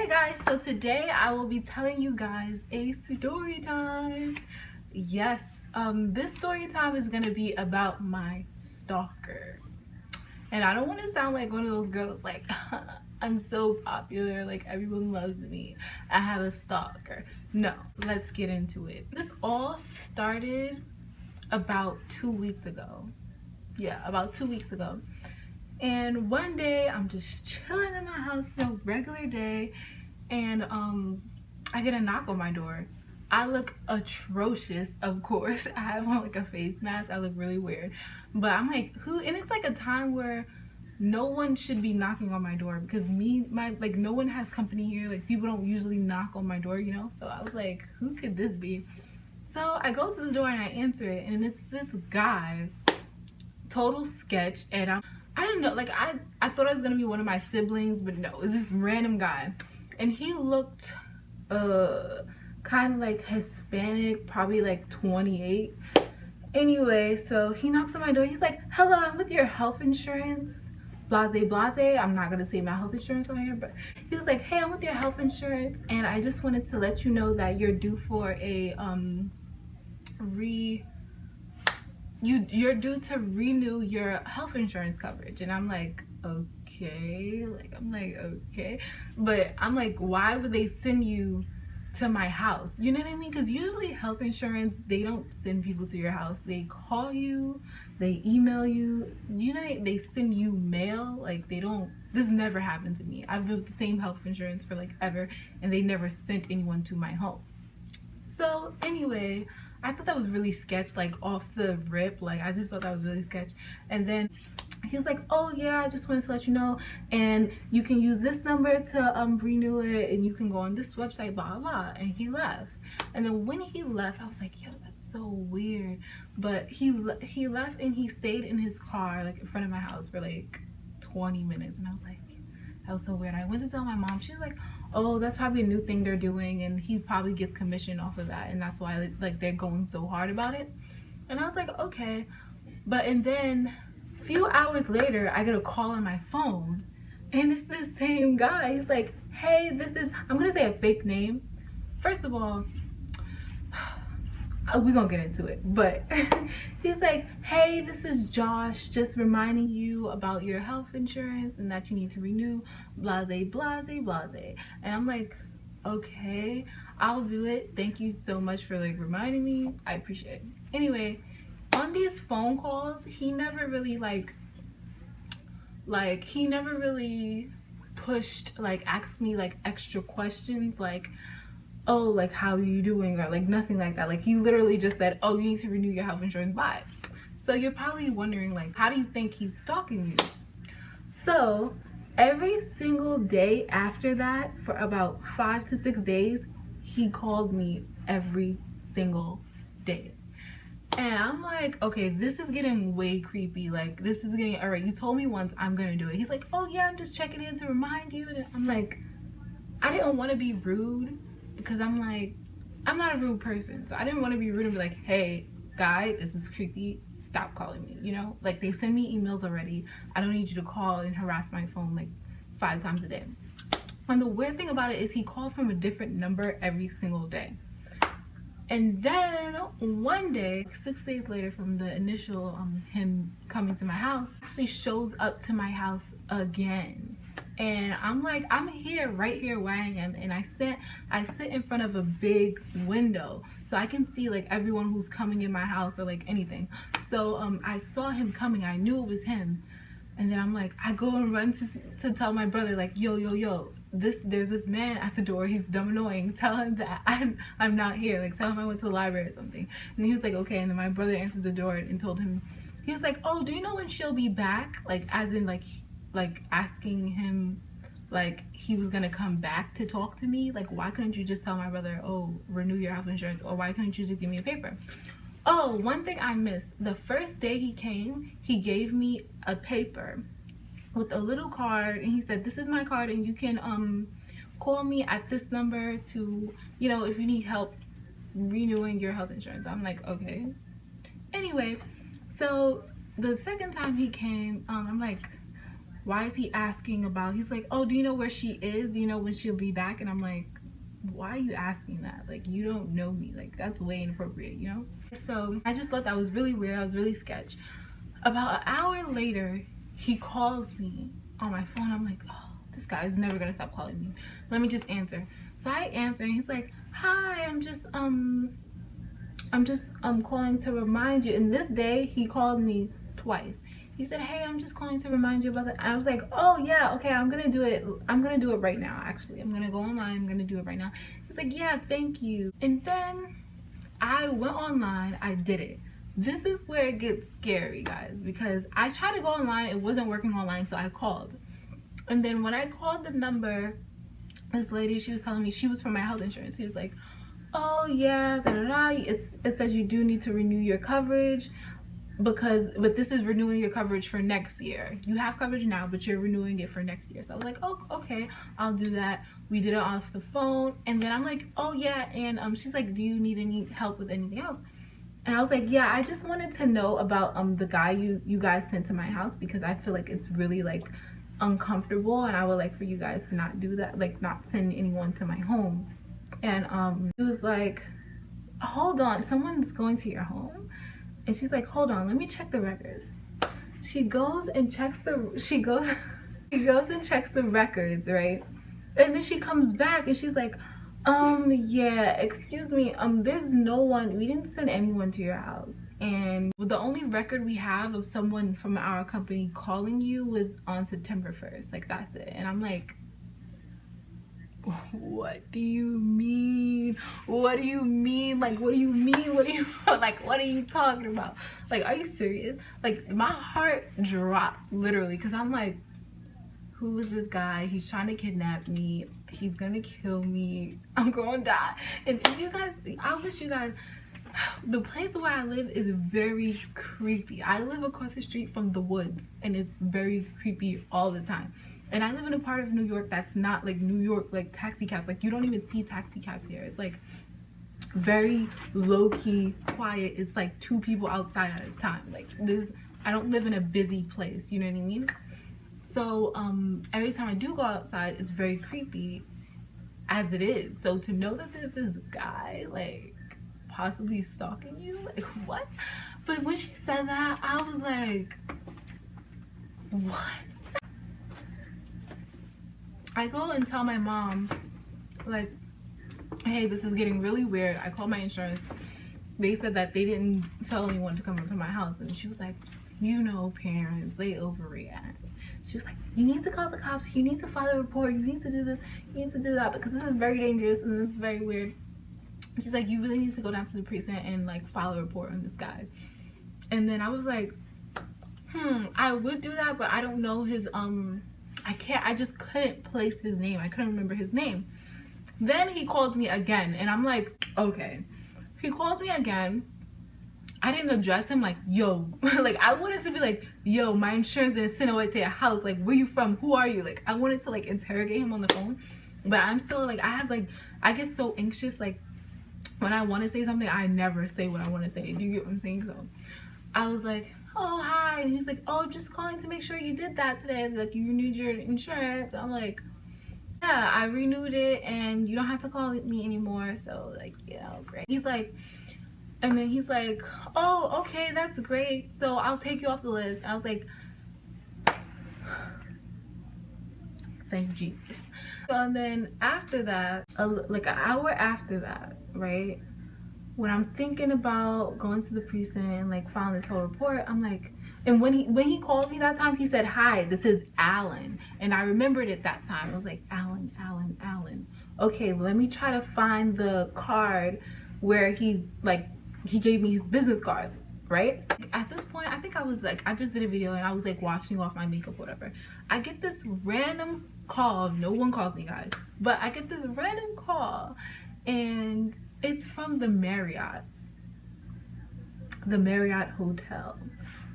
Hey guys, so today I will be telling you guys a story time. Yes, this story time is gonna be about my stalker. And I don't want to sound like one of those girls like I'm so popular, like everyone loves me, I have a stalker. No, let's get into it. This all started about 2 weeks ago. Yeah, about 2 weeks ago. And one day I'm just chilling in my house, regular day, and I get a knock on my door. I look atrocious, of course. I have on like a face mask. I look really weird. But I'm like, who? And it's like a time where no one should be knocking on my door because no one has company here. Like people don't usually knock on my door, So I was like, who could this be? So I go to the door and I answer it, and it's this guy. Total sketch. And I didn't know, like I thought it was gonna be one of my siblings, but no, it was this random guy. And he looked kind of like Hispanic, probably like 28. Anyway, so he knocks on my door. He's like, hello, I'm with your health insurance. Blase blase. I'm not gonna say my health insurance on here, but he was like, hey, I'm with your health insurance, and I just wanted to let you know that you're due for a you're due to renew your health insurance coverage. And I'm like, okay. But I'm like, why would they send you to my house? You know what I mean? Because usually health insurance, they don't send people to your house. They call you, they email you, they send you mail. Like they don't, this never happened to me. I've been with the same health insurance for like ever, and they never sent anyone to my home. So anyway, I thought that was really sketch, like off the rip. Like I just thought that was really sketch. And then he was like, oh yeah, I just wanted to let you know, and you can use this number to renew it, and you can go on this website, blah blah. And he left. And then when he left, I was like, yo, that's so weird. But he left, and he stayed in his car like in front of my house for like 20 minutes. And I was like, that was so weird. I went to tell my mom. She was like, oh, that's probably a new thing they're doing, and he probably gets commission off of that, and that's why like they're going so hard about it. And I was like, okay. And then a few hours later, I get a call on my phone, and it's the same guy. He's like, hey, this is, I'm gonna say a fake name. First of all, we're gonna get into it, but he's like, hey, this is Josh, just reminding you about your health insurance and that you need to renew, blase blase blase. And I'm like, okay, I'll do it, thank you so much for like reminding me, I appreciate it. Anyway, on these phone calls, he never really he never really pushed, like asked me like extra questions, like, oh, like how are you doing, or like nothing like that. Like he literally just said, oh, you need to renew your health insurance, bye. So you're probably wondering, like, how do you think he's stalking you? So every single day after that, for about 5 to 6 days, he called me every single day. And I'm like, okay, this is getting way creepy. Like this is getting, all right, you told me once, I'm gonna do it. He's like, oh yeah, I'm just checking in to remind you. And I'm like, I didn't want to be rude, because I'm like, I'm not a rude person, so I didn't want to be rude and be like, hey guy, this is creepy, stop calling me, like they send me emails already. I don't need you to call and harass my phone like 5 times a day. And the weird thing about it is he called from a different number every single day. And then one day, 6 days later from the initial him coming to my house, actually shows up to my house again. And I'm like, I'm here, right here where I am, and I sit in front of a big window so I can see like everyone who's coming in my house or like anything. So I saw him coming, I knew it was him. And then I'm like, I go and run to tell my brother, like, yo, there's this man at the door, he's dumb annoying, tell him that I'm not here, like tell him I went to the library or something. And he was like, okay. And then my brother answered the door and told him, he was like, oh, do you know when she'll be back? Like as in like asking him like he was gonna come back to talk to me. Like, why couldn't you just tell my brother, oh, renew your health insurance? Or why couldn't you just give me a paper? Oh, one thing I missed. The first day he came, he gave me a paper with a little card, and he said, this is my card, and you can call me at this number to, if you need help renewing your health insurance. I'm like, okay. Anyway, so the second time he came, I'm like, why is he asking about, he's like, oh, do you know where she is? Do you know when she'll be back? And I'm like, why are you asking that? Like, you don't know me. Like, that's way inappropriate, you know? So I just thought that was really weird. I was really sketch. About an hour later, he calls me on my phone. I'm like, oh, this guy is never gonna stop calling me. Let me just answer. So I answer and he's like, hi, I'm just calling to remind you. And this day he called me twice. He said, hey, I'm just calling to remind you about that. I was like, oh yeah, okay, I'm gonna do it right now. Actually, I'm gonna go online, I'm gonna do it right now. He's like, yeah, thank you. And then I went online, I did it. This is where it gets scary, guys, because I tried to go online, it wasn't working online, so I called. And then when I called the number, this lady, she was telling me she was from my health insurance. She was like, oh yeah, it says you do need to renew your coverage, but this is renewing your coverage for next year. You have coverage now, but you're renewing it for next year. So I was like, oh, okay, I'll do that. We did it off the phone. And then I'm like, oh yeah, and she's like, do you need any help with anything else? And I was like, yeah, I just wanted to know about the guy you guys sent to my house, because I feel like it's really like uncomfortable, and I would like for you guys to not do that, like not send anyone to my home. And he was like, hold on, someone's going to your home. And she's like, hold on, let me check the records. She goes and checks the records, right? And then she comes back and she's like, yeah, excuse me, there's no one, we didn't send anyone to your house. And the only record we have of someone from our company calling you was on September 1st. Like, that's it. And I'm like, what do you mean? What do you mean? Like, what do you mean? What do you like, what are you talking about? Like, are you serious? Like, my heart dropped literally, because I'm like, who is this guy? He's trying to kidnap me. He's gonna kill me. I'm gonna die. And if you guys, I wish you guys, the place where I live is very creepy. I live across the street from the woods, and it's very creepy all the time. And I live in a part of New York that's not like New York, like taxi cabs. Like, you don't even see taxi cabs here. It's like very low-key, quiet. It's like 2 people outside at a time. Like, this, I don't live in a busy place, you know what I mean? So every time I do go outside, it's very creepy as it is. So to know that there's this guy like possibly stalking you, like, what? But when she said that, I was like, what? I go and tell my mom, like, hey, this is getting really weird. I called my insurance. They said that they didn't tell anyone to come into my house. And she was like, you know, parents, they overreact. She was like, you need to call the cops. You need to file a report. You need to do this. You need to do that, because this is very dangerous and it's very weird. She's like, you really need to go down to the precinct and like file a report on this guy. And then I was like, I would do that, but I don't know his, I just couldn't place his name. I couldn't remember his name. Then he called me again, and I'm like, okay. He called me again. I didn't address him like, yo. Like, I wanted to be like, yo, my insurance didn't send away to your house. Like, where you from? Who are you? Like, I wanted to like interrogate him on the phone. But I'm still like, I get so anxious. Like, when I want to say something, I never say what I want to say. Do you get what I'm saying? So I was like, oh, hi. And he's like, oh, just calling to make sure you did that today. Like, you renewed your insurance. I'm like, yeah, I renewed it, and you don't have to call me anymore. So like, you know, great. He's like, and then he's like, oh, okay, that's great. So I'll take you off the list. I was like, thank Jesus. And then after that, like an hour after that, right, when I'm thinking about going to the precinct and like filing this whole report, I'm like, and when he called me that time, he said, hi, this is Alan. And I remembered it that time. I was like, Alan. Okay, let me try to find the card where he gave me his business card, right? At this point, I think I was like, I just did a video and I was like washing off my makeup, whatever. I get this random call. No one calls me, guys, but I get this random call, and it's from the Marriott Hotel.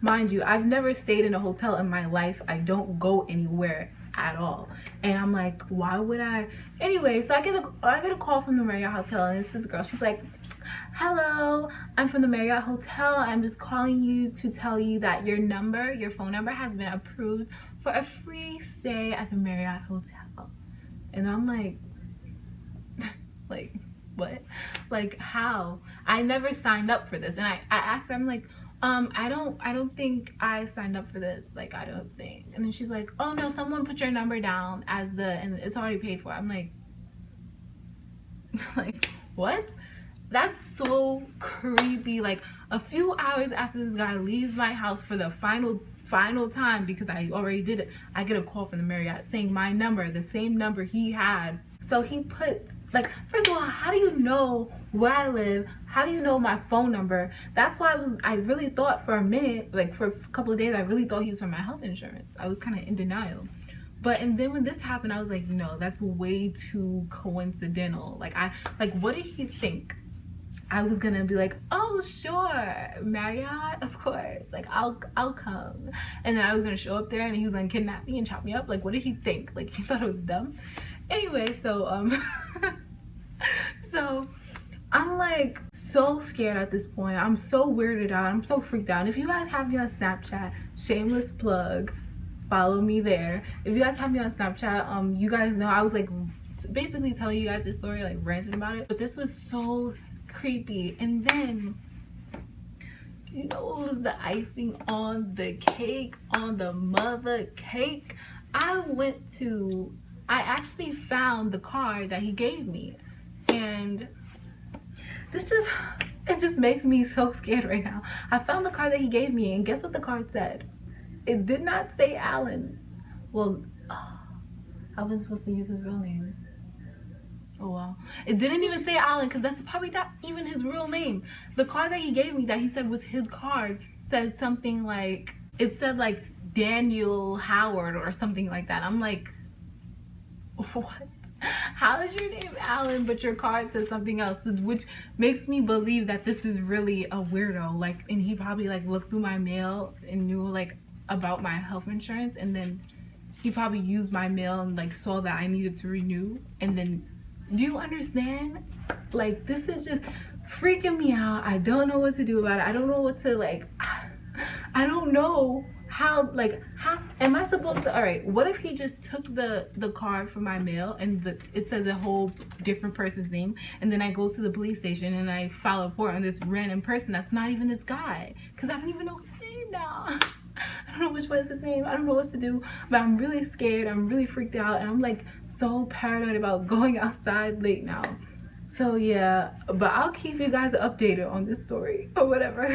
Mind you, I've never stayed in a hotel in my life. I don't go anywhere at all. And I'm like, why would I? Anyway, so I get a call from the Marriott Hotel, and it's this girl. She's like, hello, I'm from the Marriott Hotel. I'm just calling you to tell you that your phone number has been approved for a free stay at the Marriott Hotel. And I'm like, like, what? Like, how? I never signed up for this. And I asked her, I'm like, I don't think I signed up for this. Like, I don't think. And then she's like, oh no, someone put your number down as and it's already paid for. I'm like, like, what? That's so creepy. Like, a few hours after this guy leaves my house for the final time, because I already did it, I get a call from the Marriott saying my number, the same number he had. So he put, like, first of all, how do you know where I live? How do you know my phone number? That's why I really thought for a minute, like for a couple of days, I really thought he was from my health insurance. I was kind of in denial. And then when this happened, I was like, no, that's way too coincidental. Like, what did he think? I was gonna be like, oh sure, Marriott, of course, like I'll come. And then I was gonna show up there and he was gonna kidnap me and chop me up. Like, what did he think? Like, he thought it was dumb. Anyway, so so I'm like so scared at this point. I'm so weirded out. I'm so freaked out. And if you guys have me on Snapchat, shameless plug, follow me there. If you guys have me on Snapchat, you guys know I was like basically telling you guys this story, like ranting about it. But this was so creepy. And then, you know what was the icing on the cake, on the mother cake? I actually found the card that he gave me, and it just makes me so scared right now. I found the card that he gave me, and guess what the card said? It did not say Alan. Well, I wasn't supposed to use his real name. Oh wow. It didn't even say Alan, because that's probably not even his real name. The card that he gave me that he said was his card said something like, it said like Daniel Howard or something like that. I'm like, what? How is your name Alan but your card says something else? Which makes me believe that this is really a weirdo. Like, and he probably like looked through my mail and knew like about my health insurance, and then he probably used my mail and like saw that I needed to renew. And then, do you understand? Like, this is just freaking me out. I don't know what to do about it. I don't know what to, like, I don't know how, like, how am I supposed to, all right, what if he just took the card from my mail and it says a whole different person's name, and then I go to the police station and I file a report on this random person that's not even this guy, because I don't even know his name now. I don't know which one is his name. I don't know what to do, but I'm really scared. I'm really freaked out, and I'm like so paranoid about going outside late now. So yeah, but I'll keep you guys updated on this story or whatever.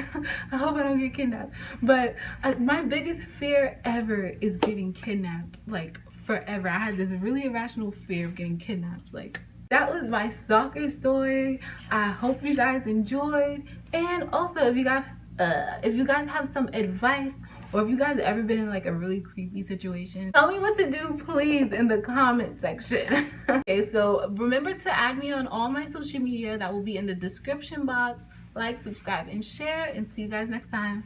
I hope I don't get kidnapped. But my biggest fear ever is getting kidnapped, like forever. I had this really irrational fear of getting kidnapped. Like, that was my stalker story. I hope you guys enjoyed, and also if you guys have some advice, or if you guys have ever been in like a really creepy situation, tell me what to do, please, in the comment section. Okay, so remember to add me on all my social media. That will be in the description box. Like, subscribe, and share, and see you guys next time.